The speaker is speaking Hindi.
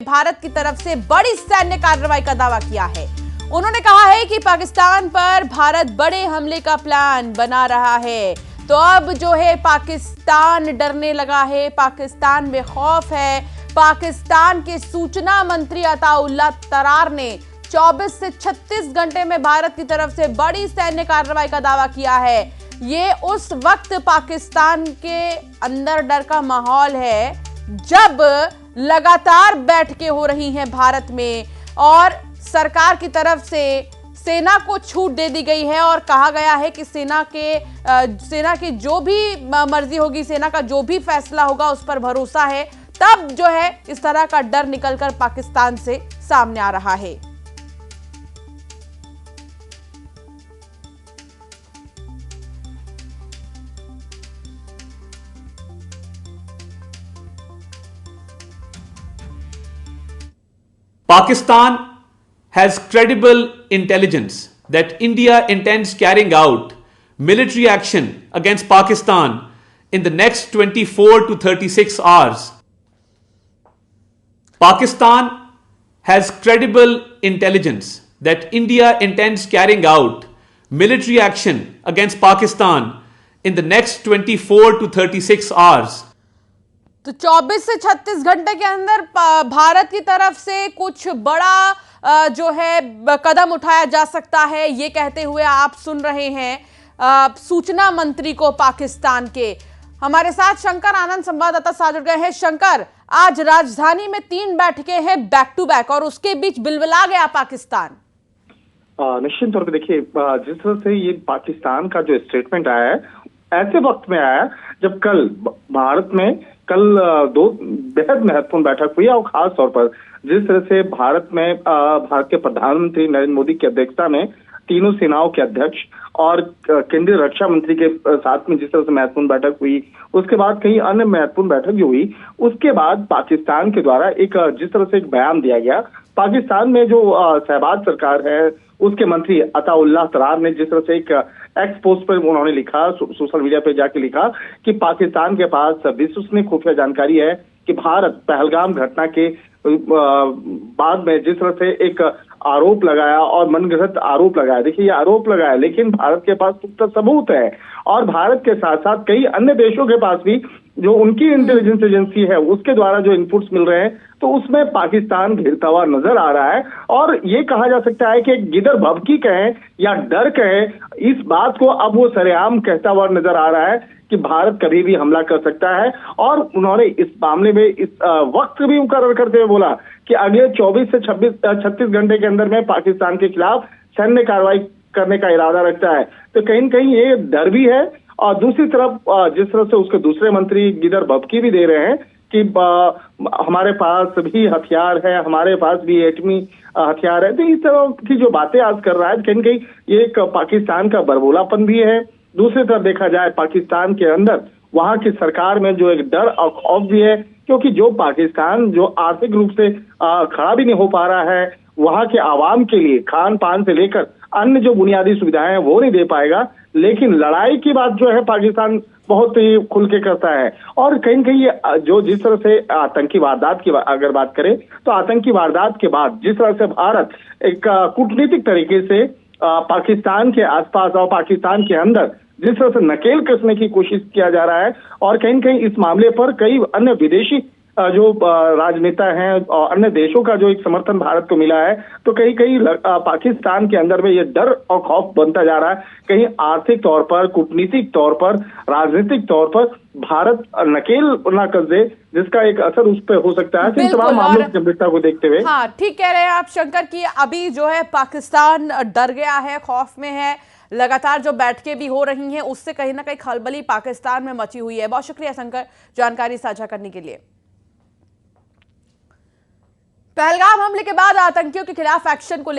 भारत की तरफ से बड़ी सैन्य कार्रवाई का दावा किया है। उन्होंने कहा है कि पाकिस्तान पर भारत बड़े हमले का प्लान बना रहा है। तो अब जो है पाकिस्तान डरने लगा है, पाकिस्तान में खौफ है। पाकिस्तान के सूचना मंत्री अताउल्लाह तरार ने 24 से 36 घंटे में भारत की तरफ से बड़ी सैन्य कार्रवाई का दावा किया है। ये उस वक्त पाकिस्तान के अंदर डर का माहौल है जब लगातार बैठकें हो रही हैं भारत में और सरकार की तरफ से सेना को छूट दे दी गई है और कहा गया है कि सेना की जो भी मर्जी होगी, सेना का जो भी फैसला होगा उस पर भरोसा है। तब जो है इस तरह का डर निकलकर पाकिस्तान से सामने आ रहा है। Pakistan has credible intelligence that India intends carrying out military action against Pakistan in the next 24 to 36 hours. Pakistan has credible intelligence that India intends carrying out military action against Pakistan in the next 24 to 36 hours. तो 24 से 36 घंटे के अंदर भारत की तरफ से कुछ बड़ा जो है कदम उठाया जा सकता है, ये कहते हुए आप सुन रहे हैं सूचना मंत्री को पाकिस्तान के। हमारे साथ शंकर आनंद संवाददाता साथ जुड़ गए हैं। शंकर, आज राजधानी में 3 बैठकें हैं बैक टू बैक और उसके बीच बिलबिला गया पाकिस्तान। निश्चित तौर पे देखिए, जिस तरह से ये पाकिस्तान का जो स्टेटमेंट आया है ऐसे वक्त में आया जब कल भारत में दो बेहद महत्वपूर्ण बैठक हुई और खास तौर पर जिस तरह से भारत के प्रधानमंत्री नरेंद्र मोदी की अध्यक्षता में तीनों सेनाओं के अध्यक्ष और केंद्रीय रक्षा मंत्री के साथ में जिस तरह से महत्वपूर्ण बैठक हुई, उसके बाद कई अन्य महत्वपूर्ण बैठक भी हुई। उसके बाद पाकिस्तान के द्वारा जिस तरह से एक बयान दिया गया, पाकिस्तान में जो शहबाज सरकार है उसके मंत्री अताउल्लाह तरार ने जिस तरह से एक एक्स पोस्ट पर उन्होंने लिखा, सोशल मीडिया पे जाके लिखा कि पाकिस्तान के पास विश्वसनीय खुफिया जानकारी है कि भारत पहलगाम घटना के बाद में जिस तरह से एक आरोप लगाया और मनगढ़ंत आरोप लगाया। देखिए, ये आरोप लगाया लेकिन भारत के पास पुख्ता सबूत है और भारत के साथ साथ कई अन्य देशों के पास भी जो उनकी इंटेलिजेंस एजेंसी है उसके द्वारा जो इनपुट्स मिल रहे हैं तो उसमें पाकिस्तान घिरता हुआ नजर आ रहा है। और ये कहा जा सकता है कि गिदर भभकी कहें या डर कहें, इस बात को अब वो सरेआम कहता हुआ नजर आ रहा है कि भारत कभी भी हमला कर सकता है। और उन्होंने इस मामले में इस वक्त भी मुकर्रर करते हुए बोला कि अगले 24 से 36 घंटे के अंदर में पाकिस्तान के खिलाफ सैन्य कार्रवाई करने का इरादा रखता है। तो कहीं न कहीं ये डर भी है और दूसरी तरफ जिस तरह से उसके दूसरे मंत्री गिदर भभकी भी दे रहे हैं कि हमारे पास भी हथियार है, हमारे पास भी एटमी हथियार है। तो इस तरह की जो बातें आज कर रहा है कहीं न कहीं ये एक पाकिस्तान का बरबोलापन भी है। दूसरी तरफ देखा जाए पाकिस्तान के अंदर वहां की सरकार में जो एक डर और खौफ भी है, क्योंकि जो पाकिस्तान जो आर्थिक रूप से खड़ा भी नहीं हो पा रहा है, वहां के आवाम के लिए खान पान से लेकर अन्य जो बुनियादी सुविधाएं हैं वो नहीं दे पाएगा। लेकिन लड़ाई की बात जो है पाकिस्तान बहुत ही खुल के करता है। और कहीं न कहीं जो जिस तरह से आतंकी वारदात की अगर बात करें तो आतंकी वारदात के बाद जिस तरह से भारत एक कूटनीतिक तरीके से पाकिस्तान के आसपास और पाकिस्तान के अंदर जिस तरह से नकेल कसने की कोशिश किया जा रहा है और कहीं न कहीं इस मामले पर कई अन्य विदेशी जो राजनेता हैं और अन्य देशों का जो एक समर्थन भारत को मिला है, तो कहीं कहीं पाकिस्तान के अंदर में ये डर और खौफ बनता जा रहा है। कहीं आर्थिक तौर पर, कूटनीतिक तौर पर, राजनीतिक तौर पर भारत नकेल ना कर दे, जिसका एक असर उस पर हो सकता है। इन तमाम मामलों की गंभीरता को देखते हुए हाँ, ठीक कह रहे हैं आप शंकर की अभी जो है पाकिस्तान डर गया है, खौफ में है। लगातार जो बैठकें भी हो रही हैं उससे कहीं ना कहीं खलबली पाकिस्तान में मची हुई है। बहुत शुक्रिया शंकर जानकारी साझा करने के लिए। पहलगाम हमले के बाद आतंकियों के खिलाफ एक्शन को लेकर